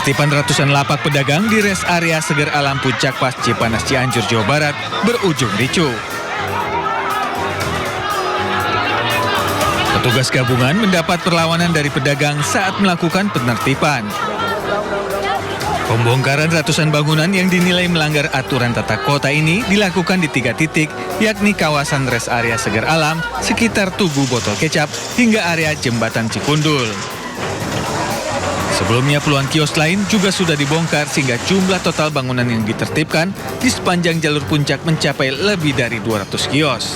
Penertiban ratusan lapak pedagang di res area Seger Alam Puncak Pas Cipanas Cianjur, Jawa Barat berujung ricuh. Petugas gabungan mendapat perlawanan dari pedagang saat melakukan penertiban. Pembongkaran ratusan bangunan yang dinilai melanggar aturan tata kota ini dilakukan di 3 titik, yakni kawasan res area Seger Alam, sekitar Tugu Botol Kecap, hingga area Jembatan Cikundul. Sebelumnya puluhan kios lain juga sudah dibongkar sehingga jumlah total bangunan yang ditertibkan di sepanjang jalur puncak mencapai lebih dari 200 kios.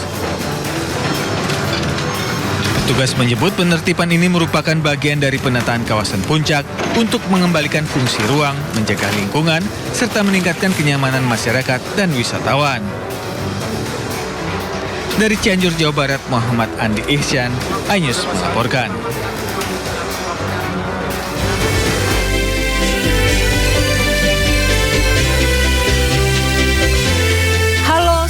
Petugas menyebut penertiban ini merupakan bagian dari penataan kawasan puncak untuk mengembalikan fungsi ruang, menjaga lingkungan, serta meningkatkan kenyamanan masyarakat dan wisatawan. Dari Cianjur, Jawa Barat, Muhammad Andi Ihsan, iNews melaporkan.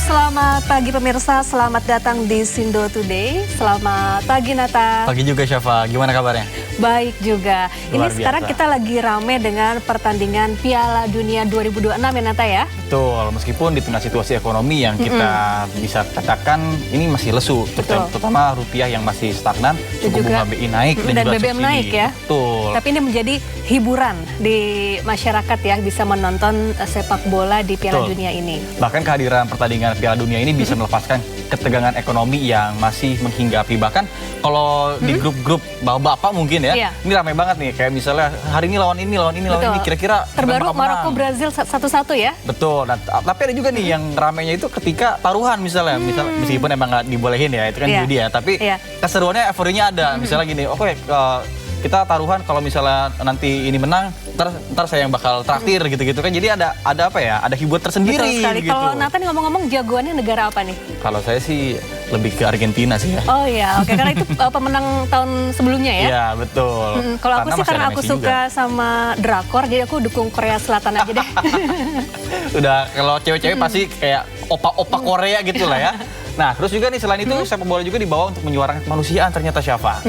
Selamat pagi pemirsa, selamat datang di Sindo Today. Selamat pagi Nata. Pagi juga Syafa, gimana kabarnya? Baik juga. Ini sekarang kita lagi rame dengan pertandingan Piala Dunia 2026 ya Nata ya? Betul, meskipun di tengah situasi ekonomi yang kita bisa katakan ini masih lesu, terutama rupiah yang masih stagnan, suku bunga BI naik dan juga BBM subsidi. naik ya. Betul. Tapi ini menjadi hiburan di masyarakat ya, bisa menonton sepak bola di Piala Dunia ini. Bahkan kehadiran pertandingan Piala Dunia ini bisa melepaskan ketegangan ekonomi yang masih menghinggapi. Bahkan kalau di grup-grup bapak-bapak mungkin ya, ini ramai banget nih. Kayak misalnya hari ini lawan ini, lawan ini, lawan ini. Kira-kira terbaru Maroko Brazil 1-1 ya? Betul. Nah, tapi ada juga nih yang ramainya itu ketika taruhan misalnya. Meskipun emang nggak dibolehin ya, itu kan judi ya. Tapi keseruannya, euforinya ada. Misalnya gini, oke, kita taruhan kalau misalnya nanti ini menang, ntar saya yang bakal traktir gitu-gitu kan. Jadi ada apa ya? Ada hiburan tersendiri. Betul sekali. Gitu. Kalau Nathan ngomong-ngomong jagoannya negara apa nih? Kalau saya sih lebih ke Argentina sih ya. Oh iya, oke. Karena itu pemenang tahun sebelumnya ya? Iya, betul. Kalau aku sih karena aku suka sama drakor, jadi aku dukung Korea Selatan aja deh. Udah, kalau cewek-cewek pasti kayak opa-opa Korea gitu lah ya. Nah, terus juga nih selain itu sepak bola juga dibawa untuk menyuarakan kemanusiaan ternyata Syafa.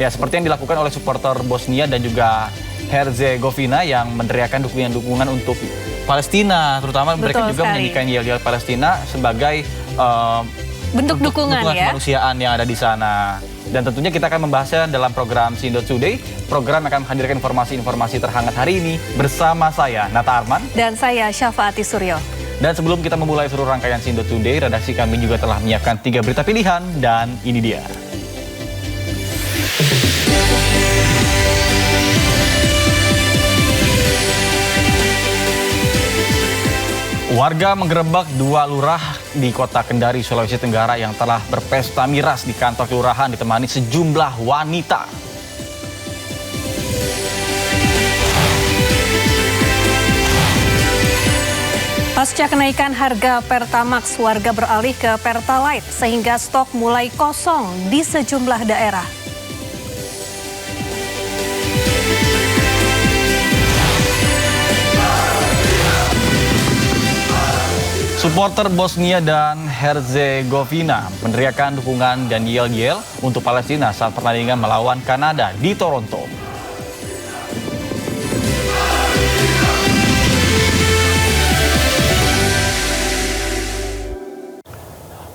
Ya, seperti yang dilakukan oleh supporter Bosnia dan juga Herzegovina yang meneriakan dukungan untuk Palestina, terutama mereka juga menyanyikan yel-yel Palestina sebagai bentuk dukungan ya, kemanusiaan yang ada di sana. Dan tentunya kita akan membahasnya dalam program Sindo Today. Program akan menghadirkan informasi-informasi terhangat hari ini bersama saya, Nata Arman. Dan saya, Syafa Ati Suryo. Dan sebelum kita memulai seluruh rangkaian Sindo Today, redaksi kami juga telah menyiapkan 3 berita pilihan, dan ini dia. Warga menggerebek 2 lurah di kota Kendari, Sulawesi Tenggara yang telah berpesta miras di kantor kelurahan ditemani sejumlah wanita. Pasca kenaikan harga Pertamax, warga beralih ke Pertalite sehingga stok mulai kosong di sejumlah daerah. Supporter Bosnia dan Herzegovina meneriakan dukungan dan yel-yel untuk Palestina saat pertandingan melawan Kanada di Toronto.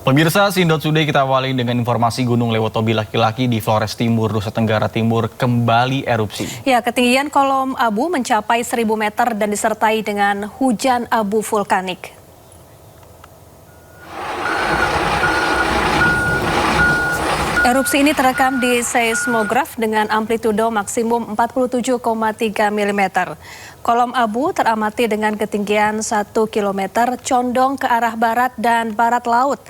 Pemirsa Sindo Today, kita awali dengan informasi Gunung Lewotobi laki-laki di Flores Timur, Nusa Tenggara Timur kembali erupsi. Ya, ketinggian kolom abu mencapai 1.000 meter dan disertai dengan hujan abu vulkanik. Erupsi ini terekam di seismograf dengan amplitudo maksimum 47,3 mm. Kolom abu teramati dengan ketinggian 1 km condong ke arah barat dan barat laut.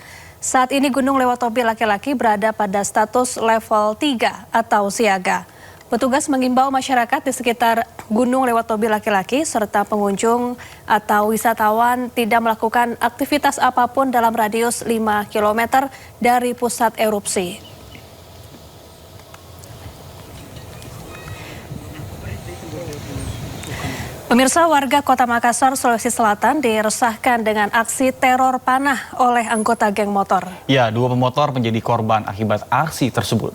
Saat ini Gunung Lewotobi laki-laki berada pada status level 3 atau siaga. Petugas mengimbau masyarakat di sekitar gunung lewat mobil laki-laki serta pengunjung atau wisatawan tidak melakukan aktivitas apapun dalam radius 5 km dari pusat erupsi. Pemirsa, warga Kota Makassar, Sulawesi Selatan diresahkan dengan aksi teror panah oleh anggota geng motor. Ya, 2 pemotor menjadi korban akibat aksi tersebut.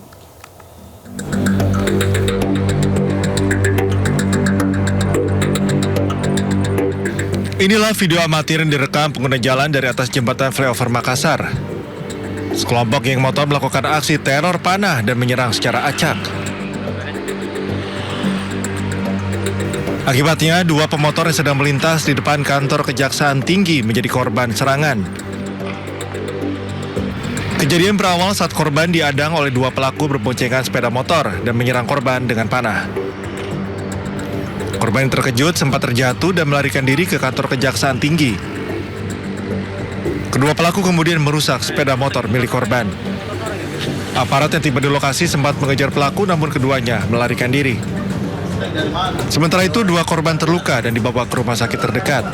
Inilah video amatir yang direkam pengguna jalan dari atas jembatan flyover Makassar. Sekelompok geng motor melakukan aksi teror panah dan menyerang secara acak. Akibatnya, 2 pemotor yang sedang melintas di depan kantor Kejaksaan Tinggi menjadi korban serangan. Kejadian berawal saat korban diadang oleh 2 pelaku berboncengan sepeda motor dan menyerang korban dengan panah. Korban yang terkejut sempat terjatuh dan melarikan diri ke kantor Kejaksaan Tinggi. Kedua pelaku kemudian merusak sepeda motor milik korban. Aparat yang tiba di lokasi sempat mengejar pelaku, namun keduanya melarikan diri. Sementara itu, 2 korban terluka dan dibawa ke rumah sakit terdekat.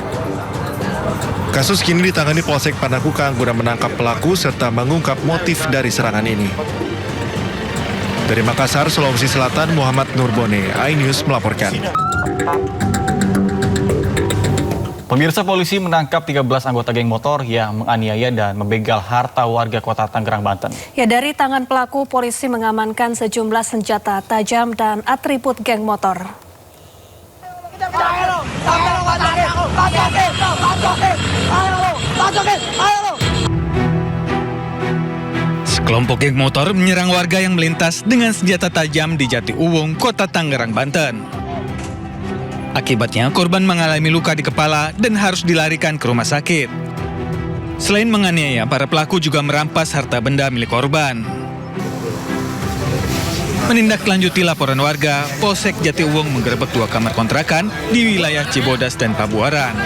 Kasus kini ditangani Polsek Panakukang guna menangkap pelaku serta mengungkap motif dari serangan ini. Dari Makassar, Sulawesi Selatan, Muhammad Nurbone, iNews melaporkan. Pemirsa, polisi menangkap 13 anggota geng motor yang menganiaya dan membegal harta warga Kota Tangerang, Banten. Ya, dari tangan pelaku, polisi mengamankan sejumlah senjata tajam dan atribut geng motor. Sekelompok geng motor menyerang warga yang melintas dengan senjata tajam di Jati Uwung, Kota Tangerang, Banten. Akibatnya, korban mengalami luka di kepala dan harus dilarikan ke rumah sakit. Selain menganiaya, para pelaku juga merampas harta benda milik korban. Menindaklanjuti laporan warga, Polsek Jati Uwung menggerebek 2 kamar kontrakan di wilayah Cibodas dan Pabuaran.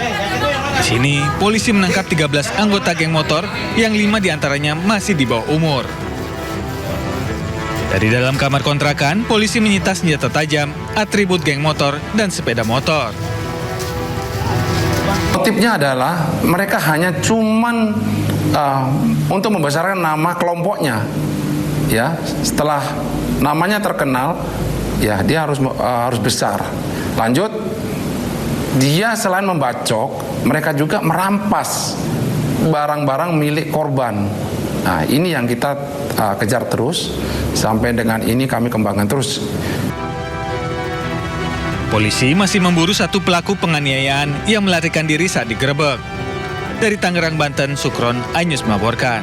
Di sini, polisi menangkap 13 anggota geng motor yang 5 diantaranya masih di bawah umur. Dari dalam kamar kontrakan, polisi menyita senjata tajam, atribut geng motor, dan sepeda motor. Motifnya adalah mereka hanya cuman untuk membesarkan nama kelompoknya. Ya, setelah namanya terkenal, ya dia harus besar. Lanjut, dia selain membacok, mereka juga merampas barang-barang milik korban. Nah, ini yang kita kejar terus, sampai dengan ini kami kembangkan terus. Polisi masih memburu 1 pelaku penganiayaan yang melarikan diri saat digerebek. Dari Tangerang, Banten, Sukron, iNews melaporkan.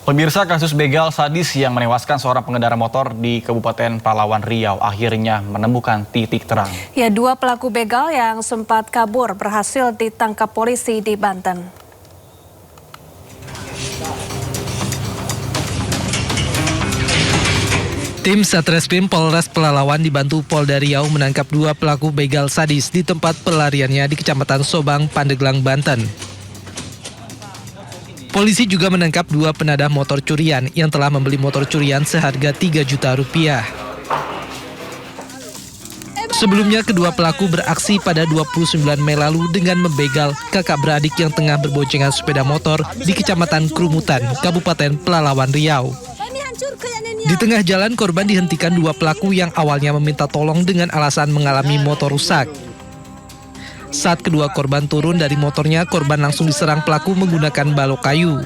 Pemirsa, kasus begal sadis yang menewaskan seorang pengendara motor di Kabupaten Palawan Riau akhirnya menemukan titik terang. Ya, 2 pelaku begal yang sempat kabur berhasil ditangkap polisi di Banten. Tim Satreskrim Polres Pelalawan dibantu Polda Riau menangkap 2 pelaku begal sadis di tempat pelariannya di Kecamatan Sobang, Pandeglang, Banten. Polisi juga menangkap 2 penadah motor curian yang telah membeli motor curian seharga 3 juta rupiah. Sebelumnya, kedua pelaku beraksi pada 29 Mei lalu dengan membegal kakak beradik yang tengah berboncengan sepeda motor di Kecamatan Krumutan, Kabupaten Pelalawan Riau. Di tengah jalan, korban dihentikan 2 pelaku yang awalnya meminta tolong dengan alasan mengalami motor rusak. Saat kedua korban turun dari motornya, korban langsung diserang pelaku menggunakan balok kayu.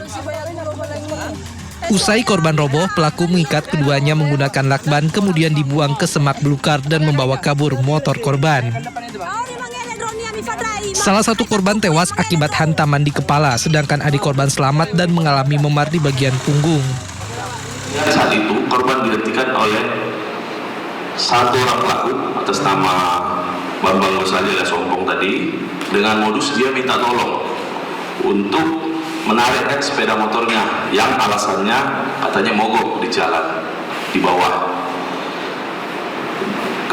Usai korban roboh, pelaku mengikat keduanya menggunakan lakban, kemudian dibuang ke semak belukar dan membawa kabur motor korban. Salah satu korban tewas akibat hantaman di kepala, sedangkan adik korban selamat dan mengalami memar di bagian punggung. Saat itu korban dihentikan oleh 1 orang pelaku atas nama Bambang Gosali alias Sompong tadi, dengan modus dia minta tolong untuk menarikkan sepeda motornya yang alasannya katanya mogok di jalan di bawah.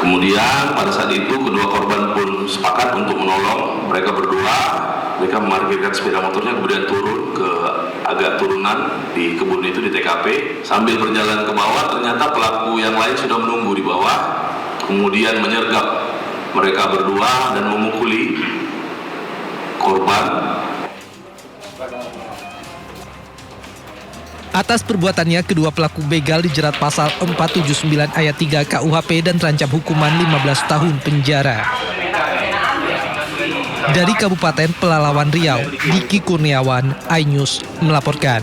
Kemudian pada saat itu kedua korban pun sepakat untuk menolong mereka berdua mereka memarkirkan sepeda motornya, kemudian turun ke agak turunan di kebun itu di TKP. Sambil berjalan ke bawah, ternyata pelaku yang lain sudah menunggu di bawah, kemudian menyergap mereka berdua dan memukuli korban. Atas perbuatannya, kedua pelaku begal dijerat pasal 479 ayat 3 KUHP dan terancam hukuman 15 tahun penjara. Dari Kabupaten Pelalawan Riau, Diki Kurniawan, iNews melaporkan.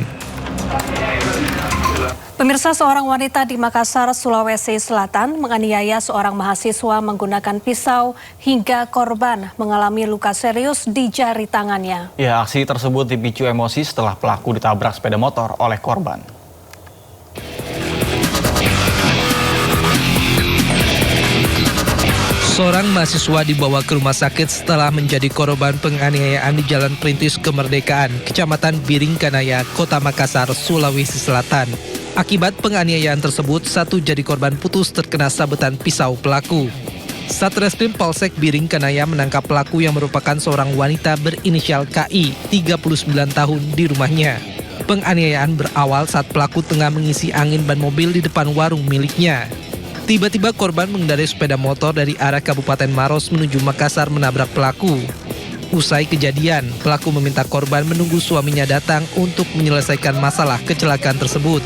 Pemirsa, seorang wanita di Makassar, Sulawesi Selatan menganiaya seorang mahasiswa menggunakan pisau hingga korban mengalami luka serius di jari tangannya. Ya, aksi tersebut dipicu emosi setelah pelaku ditabrak sepeda motor oleh korban. Seorang mahasiswa dibawa ke rumah sakit setelah menjadi korban penganiayaan di Jalan Perintis Kemerdekaan, Kecamatan Biringkanaya, Kota Makassar, Sulawesi Selatan. Akibat penganiayaan tersebut, satu jari korban putus terkena sabetan pisau pelaku. Satreskrim Polsek Biringkanaya menangkap pelaku yang merupakan seorang wanita berinisial KI, 39 tahun di rumahnya. Penganiayaan berawal saat pelaku tengah mengisi angin ban mobil di depan warung miliknya. Tiba-tiba korban mengendarai sepeda motor dari arah Kabupaten Maros menuju Makassar menabrak pelaku. Usai kejadian, pelaku meminta korban menunggu suaminya datang untuk menyelesaikan masalah kecelakaan tersebut.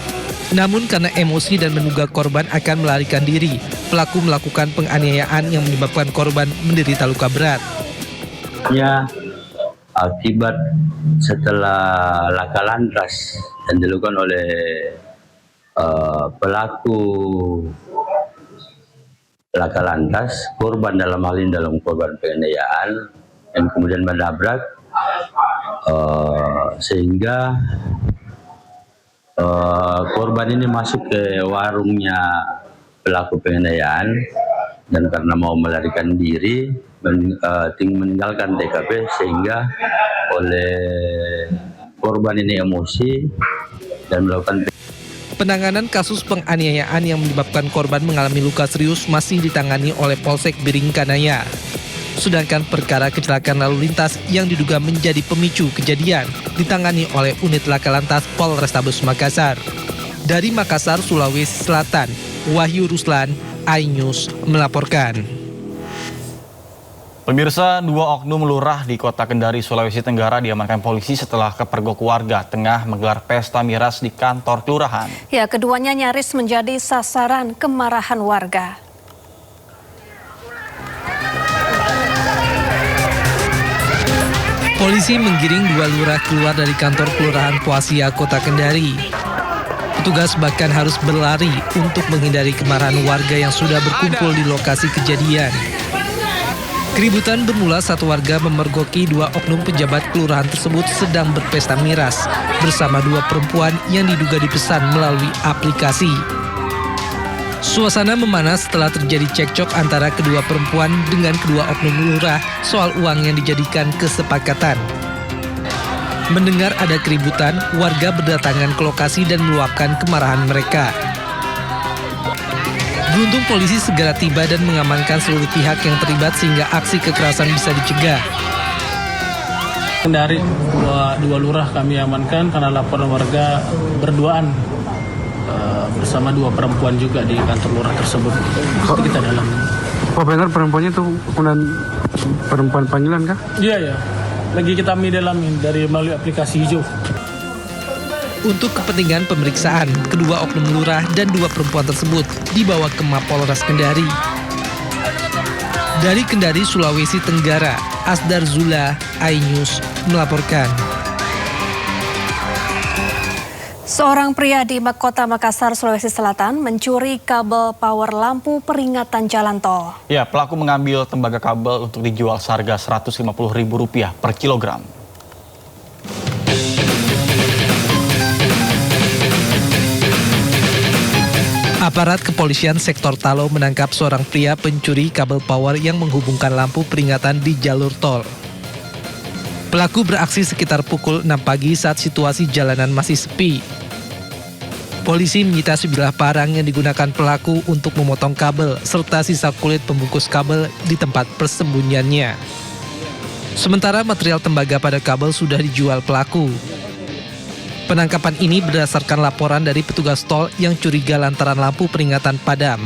Namun karena emosi dan menduga korban akan melarikan diri, pelaku melakukan penganiayaan yang menyebabkan korban menderita luka berat. Ya, akibat setelah laka lantas yang dilakukan oleh pelaku laka lantas, korban dalam hal ini dalam korban penganiayaan yang kemudian menabrak, sehingga korban ini masuk ke warungnya pelaku penganiayaan dan karena mau melarikan diri meninggalkan TKP, sehingga oleh korban ini emosi dan melakukan. Penanganan kasus penganiayaan yang menyebabkan korban mengalami luka serius masih ditangani oleh Polsek Biringkanaya. Sedangkan perkara kecelakaan lalu lintas yang diduga menjadi pemicu kejadian ditangani oleh unit laka lantas Polrestabes Makassar. Dari Makassar, Sulawesi Selatan, Wahyu Ruslan, iNews melaporkan. Pemirsa, dua oknum lurah di Kota Kendari, Sulawesi Tenggara diamankan polisi setelah kepergok warga tengah menggelar pesta miras di kantor kelurahan. Ya, keduanya nyaris menjadi sasaran kemarahan warga. Polisi menggiring dua lurah keluar dari kantor kelurahan Poasia, Kota Kendari. Petugas bahkan harus berlari untuk menghindari kemarahan warga yang sudah berkumpul di lokasi kejadian. Keributan bermula saat warga memergoki dua oknum pejabat kelurahan tersebut sedang berpesta miras bersama dua perempuan yang diduga dipesan melalui aplikasi. Suasana memanas setelah terjadi cekcok antara kedua perempuan dengan kedua oknum lurah soal uang yang dijadikan kesepakatan. Mendengar ada keributan, warga berdatangan ke lokasi dan meluapkan kemarahan mereka. Beruntung polisi segera tiba dan mengamankan seluruh pihak yang terlibat sehingga aksi kekerasan bisa dicegah. Dari dua lurah kami amankan karena laporan warga berduaan bersama dua perempuan juga di kantor lurah tersebut. Itu kita dalam. Oh benar perempuannya itu kemudian perempuan panggilan kah? Iya. Lagi kita dalamin dari melalui aplikasi hijau. Untuk kepentingan pemeriksaan, kedua oknum lurah dan dua perempuan tersebut dibawa ke Mapolres Kendari. Dari Kendari, Sulawesi Tenggara, Asdar Zula, iNews melaporkan. Seorang pria di Kota Makassar, Sulawesi Selatan mencuri kabel power lampu peringatan jalan tol. Ya, pelaku mengambil tembaga kabel untuk dijual seharga Rp150.000 per kilogram. Aparat kepolisian sektor Talo menangkap seorang pria pencuri kabel power yang menghubungkan lampu peringatan di jalur tol. Pelaku beraksi sekitar pukul 6 pagi saat situasi jalanan masih sepi. Polisi menyita sebilah parang yang digunakan pelaku untuk memotong kabel serta sisa kulit pembungkus kabel di tempat persembunyiannya. Sementara material tembaga pada kabel sudah dijual pelaku. Penangkapan ini berdasarkan laporan dari petugas tol yang curiga lantaran lampu peringatan padam.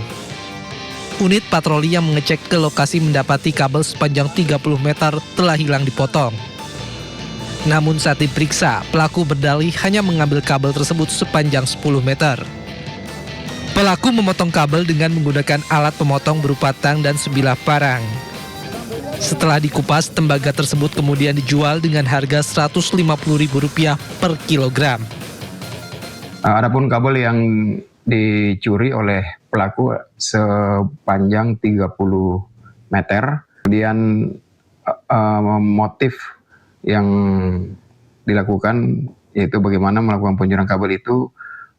Unit patroli yang mengecek ke lokasi mendapati kabel sepanjang 30 meter telah hilang dipotong. Namun saat diperiksa, pelaku berdalih hanya mengambil kabel tersebut sepanjang 10 meter. Pelaku memotong kabel dengan menggunakan alat pemotong berupa tang dan sebilah parang. Setelah dikupas, tembaga tersebut kemudian dijual dengan harga Rp150.000 per kilogram. Adapun kabel yang dicuri oleh pelaku sepanjang 30 meter. Kemudian motif yang dilakukan yaitu bagaimana melakukan pencurian kabel itu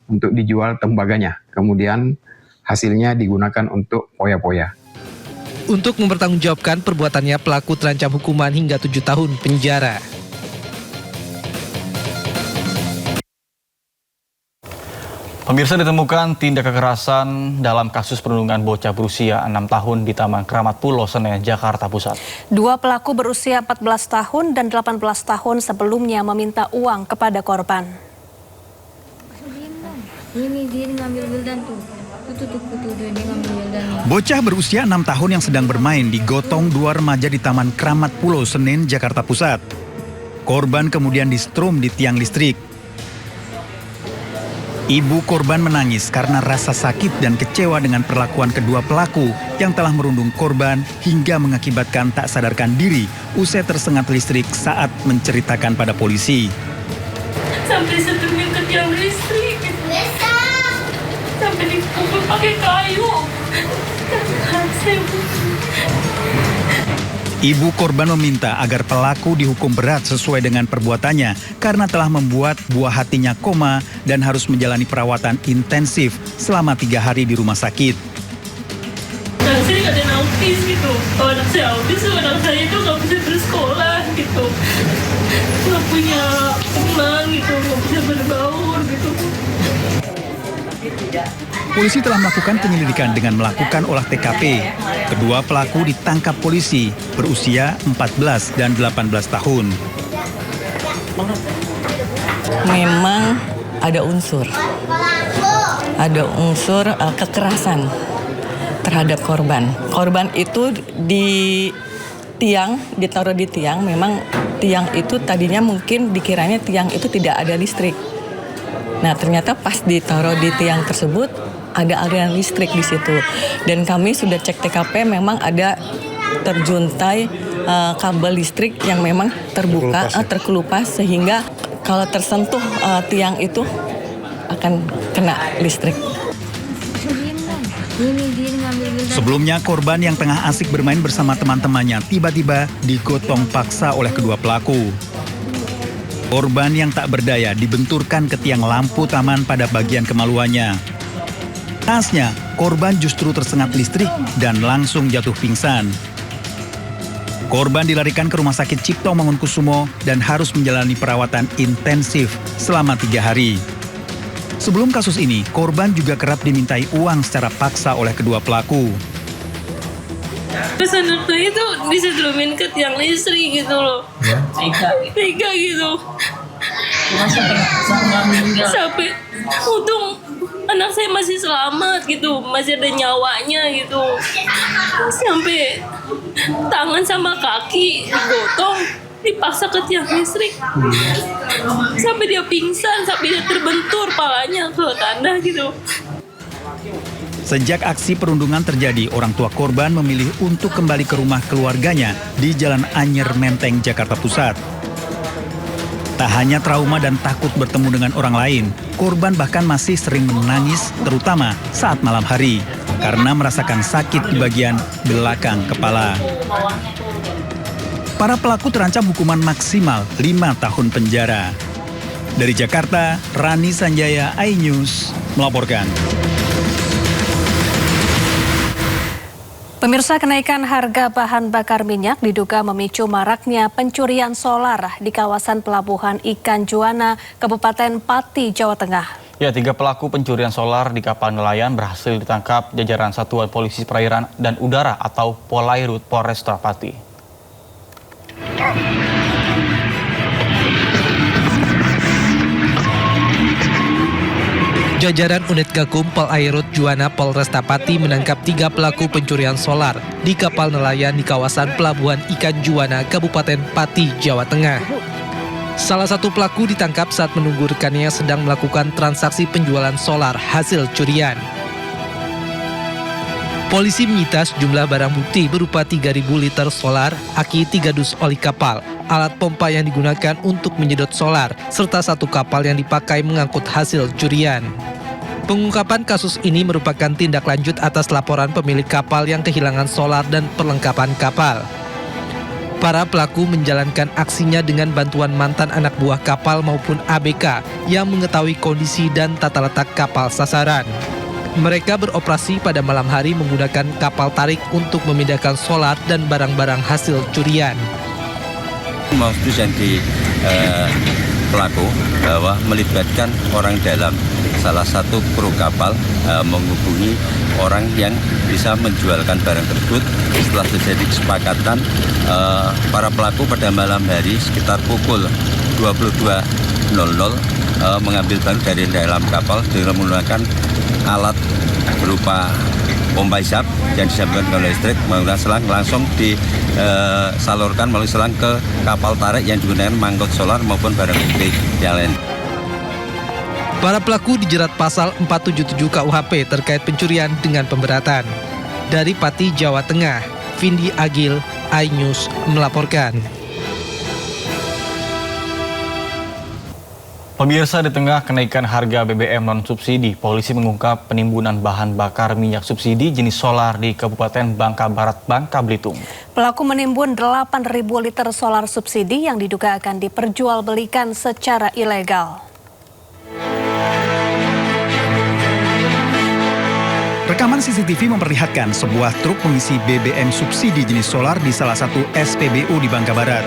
untuk dijual tembaganya. Kemudian hasilnya digunakan untuk poya-poya. Untuk mempertanggungjawabkan perbuatannya, pelaku terancam hukuman hingga 7 tahun penjara. Pemirsa, ditemukan tindak kekerasan dalam kasus perundungan bocah berusia 6 tahun di Taman Kramat Pulau Senen, Jakarta Pusat. Dua pelaku berusia 14 tahun dan 18 tahun sebelumnya meminta uang kepada korban. Ini dia ngambil bildan tuh. Dia ngambil bildan. Bocah berusia 6 tahun yang sedang bermain digotong dua remaja di Taman Kramat Pulau Senen, Jakarta Pusat. Korban kemudian di-strum di tiang listrik. Ibu korban menangis karena rasa sakit dan kecewa dengan perlakuan kedua pelaku yang telah merundung korban hingga mengakibatkan tak sadarkan diri usai tersengat listrik saat menceritakan pada polisi. Sampai setrumnya ke tiang listrik. Sampai dipukul pakai kayu. Ibu korban meminta agar pelaku dihukum berat sesuai dengan perbuatannya karena telah membuat buah hatinya koma dan harus menjalani perawatan intensif selama 3 hari di rumah sakit. Anak saya ada autis gitu. Kalau anak saya autis, anak saya itu nggak bisa bersekolah gitu. Nggak punya teman gitu, nggak bisa berbaur gitu. Polisi telah melakukan penyelidikan dengan melakukan olah TKP. Kedua pelaku ditangkap polisi berusia 14 dan 18 tahun. Memang ada unsur kekerasan terhadap korban. Korban itu ditaruh di tiang. Memang tiang itu tadinya mungkin dikiranya tiang itu tidak ada listrik. Nah, ternyata pas ditaruh di tiang tersebut ada aliran listrik di situ. Dan kami sudah cek TKP, memang ada terjuntai kabel listrik yang memang terbuka, terkelupas sehingga kalau tersentuh tiang itu akan kena listrik. Sebelumnya, korban yang tengah asik bermain bersama teman-temannya tiba-tiba digotong paksa oleh kedua pelaku. Korban yang tak berdaya dibenturkan ke tiang lampu taman pada bagian kemaluannya. Naasnya, korban justru tersengat listrik dan langsung jatuh pingsan. Korban dilarikan ke Rumah Sakit Cipto Mangunkusumo dan harus menjalani perawatan intensif selama 3 hari. Sebelum kasus ini, korban juga kerap dimintai uang secara paksa oleh kedua pelaku. Terus anak saya itu disetrumin ke tiang listrik gitu loh. Tiga gitu. Sampai untung anak saya masih selamat gitu, masih ada nyawanya gitu. Sampai tangan sama kaki digotong, dipaksa ke tiang listrik. Sampai dia pingsan, sampai dia terbentur palanya ke tanah gitu. Sejak aksi perundungan terjadi, orang tua korban memilih untuk kembali ke rumah keluarganya di Jalan Anyer Menteng, Jakarta Pusat. Tak hanya trauma dan takut bertemu dengan orang lain, korban bahkan masih sering menangis, terutama saat malam hari, karena merasakan sakit di bagian belakang kepala. Para pelaku terancam hukuman maksimal 5 tahun penjara. Dari Jakarta, Rani Sanjaya, iNews melaporkan. Pemirsa, kenaikan harga bahan bakar minyak diduga memicu maraknya pencurian solar di kawasan Pelabuhan Ikan Juwana, Kabupaten Pati, Jawa Tengah. Ya, 3 pelaku pencurian solar di kapal nelayan berhasil ditangkap jajaran Satuan Polisi Perairan dan Udara atau Polairut Polresta Pati. Jajaran unit Gakum Pol Airut Juwana Polresta Pati menangkap 3 pelaku pencurian solar di kapal nelayan di kawasan Pelabuhan Ikan Juwana, Kabupaten Pati, Jawa Tengah. Salah satu pelaku ditangkap saat menunggu rekannya sedang melakukan transaksi penjualan solar hasil curian. Polisi menyita sejumlah barang bukti berupa 3.000 liter solar, aki 3 dus oli kapal, alat pompa yang digunakan untuk menyedot solar, serta 1 kapal yang dipakai mengangkut hasil curian. Pengungkapan kasus ini merupakan tindak lanjut atas laporan pemilik kapal yang kehilangan solar dan perlengkapan kapal. Para pelaku menjalankan aksinya dengan bantuan mantan anak buah kapal maupun ABK yang mengetahui kondisi dan tata letak kapal sasaran. Mereka beroperasi pada malam hari menggunakan kapal tarik untuk memindahkan solar dan barang-barang hasil curian. Modus yang di pelaku bahwa melibatkan orang dalam salah satu kru kapal menghubungi orang yang bisa menjualkan barang tersebut. Setelah terjadi kesepakatan, para pelaku pada malam hari sekitar pukul 22.00 mengambil barang dari dalam kapal dengan menggunakan alat berupa pompa hisap yang disambungkan oleh listrik menggunakan selang langsung disalurkan melalui selang ke kapal tarik yang digunakan mengangkut solar maupun barang bukti yang lain. Para pelaku dijerat pasal 477 KUHP terkait pencurian dengan pemberatan. Dari Pati, Jawa Tengah, Vindi Agil, iNews melaporkan. Pemirsa, di tengah kenaikan harga BBM non-subsidi, polisi mengungkap penimbunan bahan bakar minyak subsidi jenis solar di Kabupaten Bangka Barat, Bangka Belitung. Pelaku menimbun 8.000 liter solar subsidi yang diduga akan diperjualbelikan secara ilegal. Rekaman CCTV memperlihatkan sebuah truk pengisi BBM subsidi jenis solar di salah satu SPBU di Bangka Barat.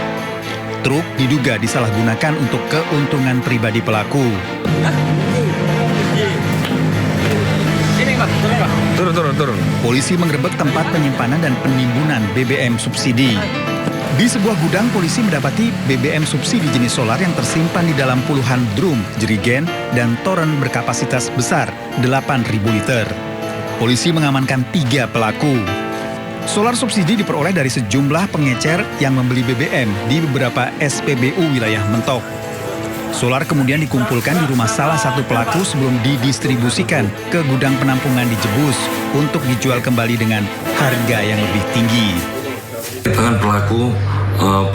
Truk diduga disalahgunakan untuk keuntungan pribadi pelaku. Turun. Polisi menggerebek tempat penyimpanan dan penimbunan BBM subsidi. Di sebuah gudang, polisi mendapati BBM subsidi jenis solar yang tersimpan di dalam puluhan drum, jerigen, dan toren berkapasitas besar 8.000 liter. Polisi mengamankan 3 pelaku. Solar subsidi diperoleh dari sejumlah pengecer yang membeli BBM di beberapa SPBU wilayah Mentok. Solar kemudian dikumpulkan di rumah salah satu pelaku sebelum didistribusikan ke gudang penampungan di Jebus untuk dijual kembali dengan harga yang lebih tinggi. Di tangan pelaku,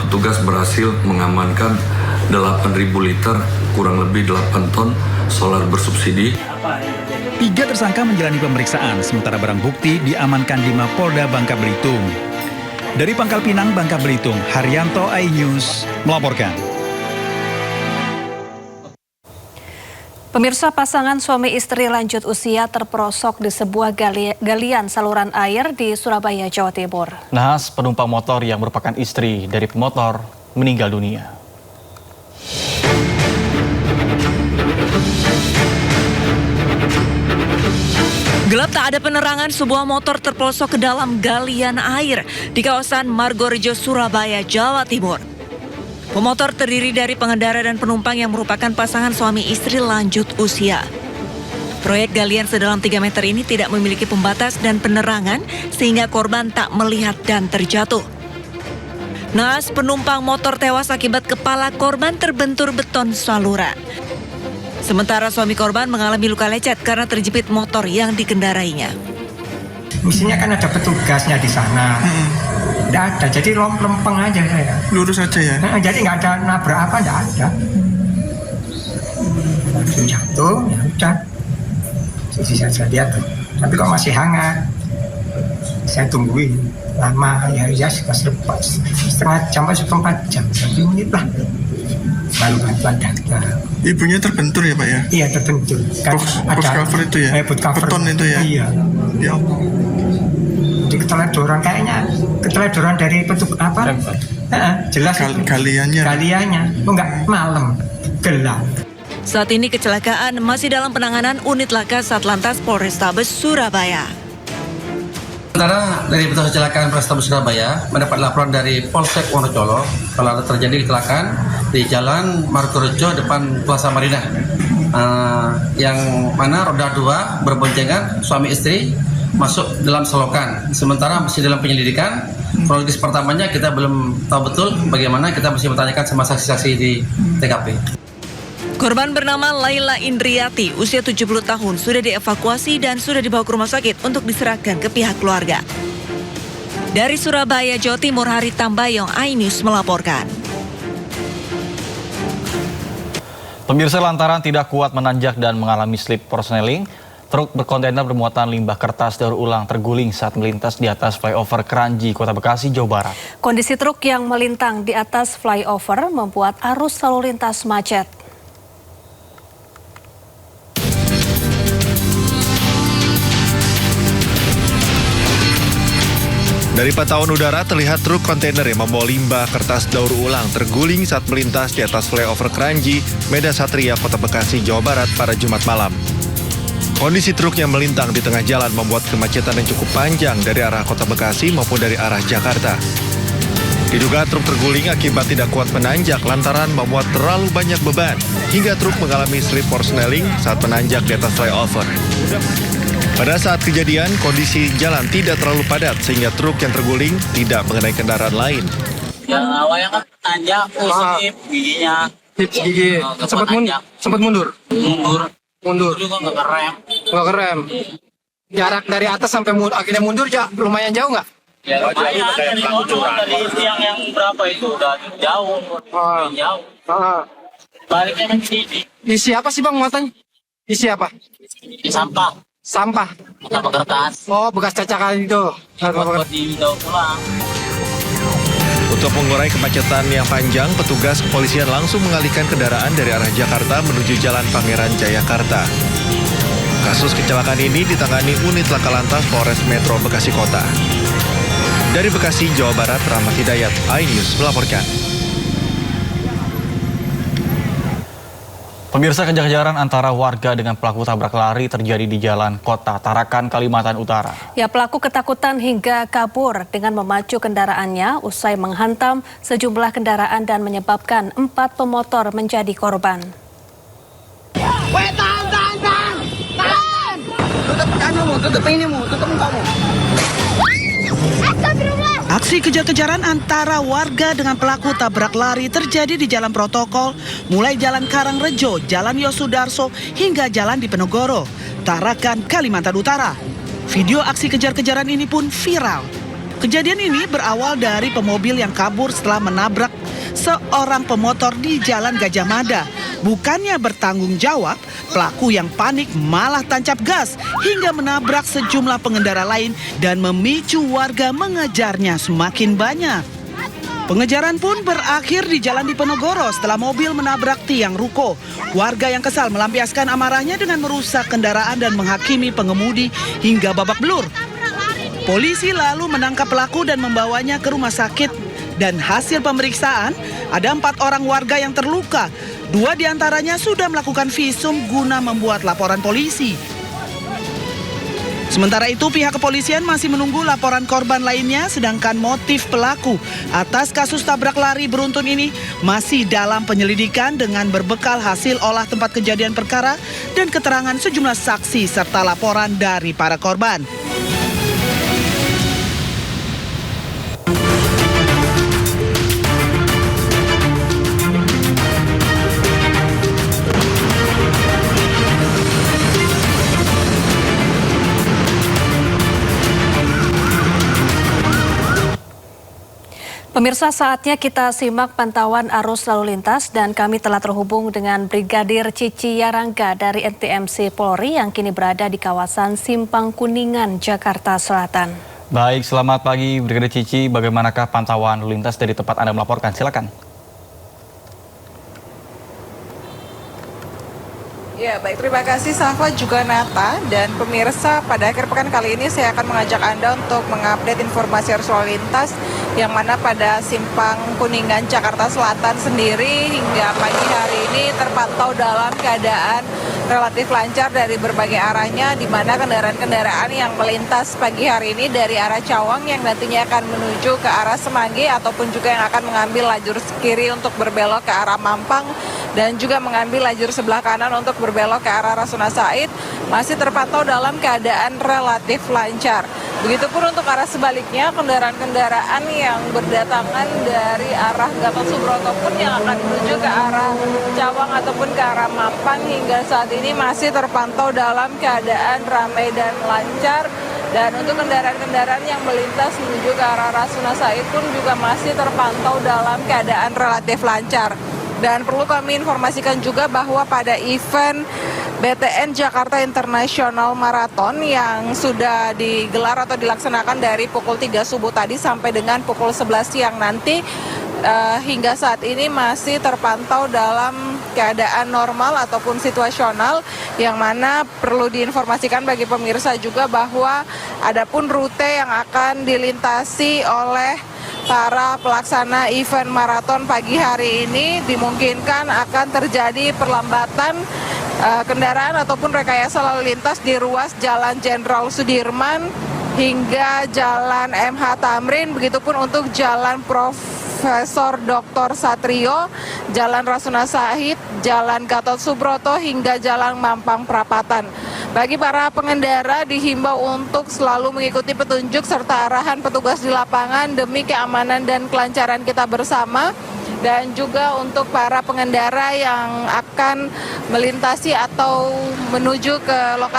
petugas berhasil mengamankan 8.000 liter, kurang lebih 8 ton solar bersubsidi. 3 tersangka menjalani pemeriksaan, sementara barang bukti diamankan di Mapolda Bangka Belitung. Dari Pangkal Pinang, Bangka Belitung, Haryanto, iNews melaporkan. Pemirsa, pasangan suami istri lanjut usia terperosok di sebuah galian saluran air di Surabaya, Jawa Timur. Nahas penumpang motor yang merupakan istri dari pemotor meninggal dunia. Gelap tak ada penerangan, sebuah motor terpelosok ke dalam galian air di kawasan Margorejo, Surabaya, Jawa Timur. Pemotor terdiri dari pengendara dan penumpang yang merupakan pasangan suami istri lanjut usia. Proyek galian sedalam 3 meter ini tidak memiliki pembatas dan penerangan sehingga korban tak melihat dan terjatuh. Naas penumpang motor tewas akibat kepala korban terbentur beton saluran. Sementara suami korban mengalami luka lecet karena terjepit motor yang dikendarainya. Mestinya kan ada petugasnya di sana. Nggak ada, jadi lempeng aja saya. Lurus aja ya? Jadi nggak ada nabrak apa, nggak ada. Langsung jatuh, ya udah. Jadi saya lihat tuh. Tapi kok masih hangat. Saya tungguin lama, ya setengah jam atau 4 jam, 1 menit lah. Lalu bantuan datang. Ibunya terbentur ya Pak ya? Iya terbentur. Box cover itu ya? Beton itu ya? Iya. Ya Allah. Di keteledoran kayaknya, keteledoran dari petugas apa? Jelas. Galiannya. Oh enggak, malam, gelap. Saat ini kecelakaan masih dalam penanganan unit laka Satlantas Polrestabes Surabaya. Sementara dari Petugas Kecelakaan Polrestabes Surabaya mendapat laporan dari Polsek Wonocolo kalau ada terjadi kecelakaan di Jalan Margorejo depan Plaza Marina, yang mana roda 2 berboncengan suami istri masuk dalam selokan. Sementara masih dalam penyelidikan. Kronologis pertamanya kita belum tahu betul bagaimana, kita masih bertanyakan sama saksi-saksi di TKP. Korban bernama Laila Indriati, usia 70 tahun, sudah dievakuasi dan sudah dibawa ke rumah sakit untuk diserahkan ke pihak keluarga. Dari Surabaya, Jawa Timur, Hari Tambayong, iNews melaporkan. Pemirsa, lantaran tidak kuat menanjak dan mengalami slip persneling, truk berkontainer bermuatan limbah kertas daur ulang terguling saat melintas di atas flyover Kranji, Kota Bekasi, Jawa Barat. Kondisi truk yang melintang di atas flyover membuat arus lalu lintas macet. Dari pantauan udara terlihat truk kontainer yang membawa limbah kertas daur ulang terguling saat melintas di atas flyover Kranji, Medan Satria, Kota Bekasi, Jawa Barat pada Jumat malam. Kondisi truk yang melintang di tengah jalan membuat kemacetan yang cukup panjang dari arah Kota Bekasi maupun dari arah Jakarta. Diduga truk terguling akibat tidak kuat menanjak lantaran memuat terlalu banyak beban, hingga truk mengalami slip persneling saat menanjak di atas flyover. Pada saat kejadian, kondisi jalan tidak terlalu padat sehingga truk yang terguling tidak mengenai kendaraan lain. Yang awalnya kan tanjak, slip giginya. Slip gigi, sempat mundur? Mundur. Juga nggak kerem. Nggak kerem. Jarak dari atas sampai akhirnya mundur, lumayan jauh nggak? Ya lumayan, dari tiang yang berapa itu udah jauh. Jauh. Baliknya kan sini. Isi apa sih bang muatannya? Isi apa? Sampah. Sampah? Sampah kertas. Oh, bekas cacakan itu. Buat dibawa pulang. Untuk mengurai kemacetan yang panjang, petugas kepolisian langsung mengalihkan kendaraan dari arah Jakarta menuju Jalan Pangeran Jayakarta. Kasus kecelakaan ini ditangani unit Laka Lantas Polres Metro Bekasi Kota. Dari Bekasi, Jawa Barat, Rahmat Hidayat, iNews melaporkan. Pemirsa, kejar-kejaran antara warga dengan pelaku tabrak lari terjadi di Jalan Kota Tarakan, Kalimantan Utara. Ya, pelaku ketakutan hingga kabur dengan memacu kendaraannya usai menghantam sejumlah kendaraan dan menyebabkan 4 pemotor menjadi korban. Tahan! Tutup kanumu, tutup inimu, tutup mukamu. Aksi kejar-kejaran antara warga dengan pelaku tabrak lari terjadi di jalan protokol, mulai Jalan Karangrejo, Jalan Yosudarso, hingga Jalan Diponegoro, Tarakan, Kalimantan Utara. Video aksi kejar-kejaran ini pun viral. Kejadian ini berawal dari pemobil yang kabur setelah menabrak seorang pemotor di Jalan Gajah Mada. Bukannya bertanggung jawab, pelaku yang panik malah tancap gas hingga menabrak sejumlah pengendara lain dan memicu warga mengejarnya semakin banyak. Pengejaran pun berakhir di Jalan Diponegoro setelah mobil menabrak tiang ruko. Warga yang kesal melampiaskan amarahnya dengan merusak kendaraan dan menghakimi pengemudi hingga babak belur. Polisi lalu menangkap pelaku dan membawanya ke rumah sakit. Dan hasil pemeriksaan, ada 4 orang warga yang terluka. 2 diantaranya sudah melakukan visum guna membuat laporan polisi. Sementara itu, pihak kepolisian masih menunggu laporan korban lainnya, sedangkan motif pelaku atas kasus tabrak lari beruntun ini masih dalam penyelidikan dengan berbekal hasil olah tempat kejadian perkara dan keterangan sejumlah saksi serta laporan dari para korban. Pemirsa, saatnya kita simak pantauan arus lalu lintas dan kami telah terhubung dengan Brigadir Cici Yarangga dari NTMC Polri yang kini berada di kawasan Simpang Kuningan, Jakarta Selatan. Baik, selamat pagi Brigadir Cici. Bagaimanakah pantauan lalu lintas dari tempat Anda melaporkan? Silakan. Ya, baik, terima kasih Safa juga Nata, dan pemirsa, pada akhir pekan kali ini saya akan mengajak Anda untuk mengupdate informasi arus lalu lintas yang mana pada Simpang Kuningan Jakarta Selatan sendiri hingga pagi hari ini terpantau dalam keadaan relatif lancar dari berbagai arahnya, di mana kendaraan-kendaraan yang melintas pagi hari ini dari arah Cawang yang nantinya akan menuju ke arah Semanggi ataupun juga yang akan mengambil lajur kiri untuk berbelok ke arah Mampang dan juga mengambil lajur sebelah kanan untuk berbelok ke arah Rasuna Said masih terpantau dalam keadaan relatif lancar. Begitupun untuk arah sebaliknya, kendaraan-kendaraan yang berdatangan dari arah Gatot Subroto pun yang akan menuju ke arah Cawang ataupun ke arah Mampang hingga saat ini masih terpantau dalam keadaan ramai dan lancar. Dan untuk kendaraan-kendaraan yang melintas menuju ke arah Rasuna Said pun juga masih terpantau dalam keadaan relatif lancar. Dan perlu kami informasikan juga bahwa pada event BTN Jakarta International Marathon yang sudah digelar atau dilaksanakan dari pukul 3 subuh tadi sampai dengan pukul 11 siang nanti, hingga saat ini masih terpantau dalam keadaan normal ataupun situasional, yang mana perlu diinformasikan bagi pemirsa juga bahwa adapun rute yang akan dilintasi oleh para pelaksana event maraton pagi hari ini dimungkinkan akan terjadi perlambatan kendaraan ataupun rekayasa lalu lintas di ruas Jalan Jenderal Sudirman hingga Jalan MH Tamrin, begitupun untuk Jalan Profesor Dr. Satrio, Jalan Rasuna Said, Jalan Gatot Subroto hingga Jalan Mampang Perapatan. Bagi para pengendara dihimbau untuk selalu mengikuti petunjuk serta arahan petugas di lapangan demi keamanan dan kelancaran kita bersama. Dan juga untuk para pengendara yang akan melintasi atau menuju ke lokasi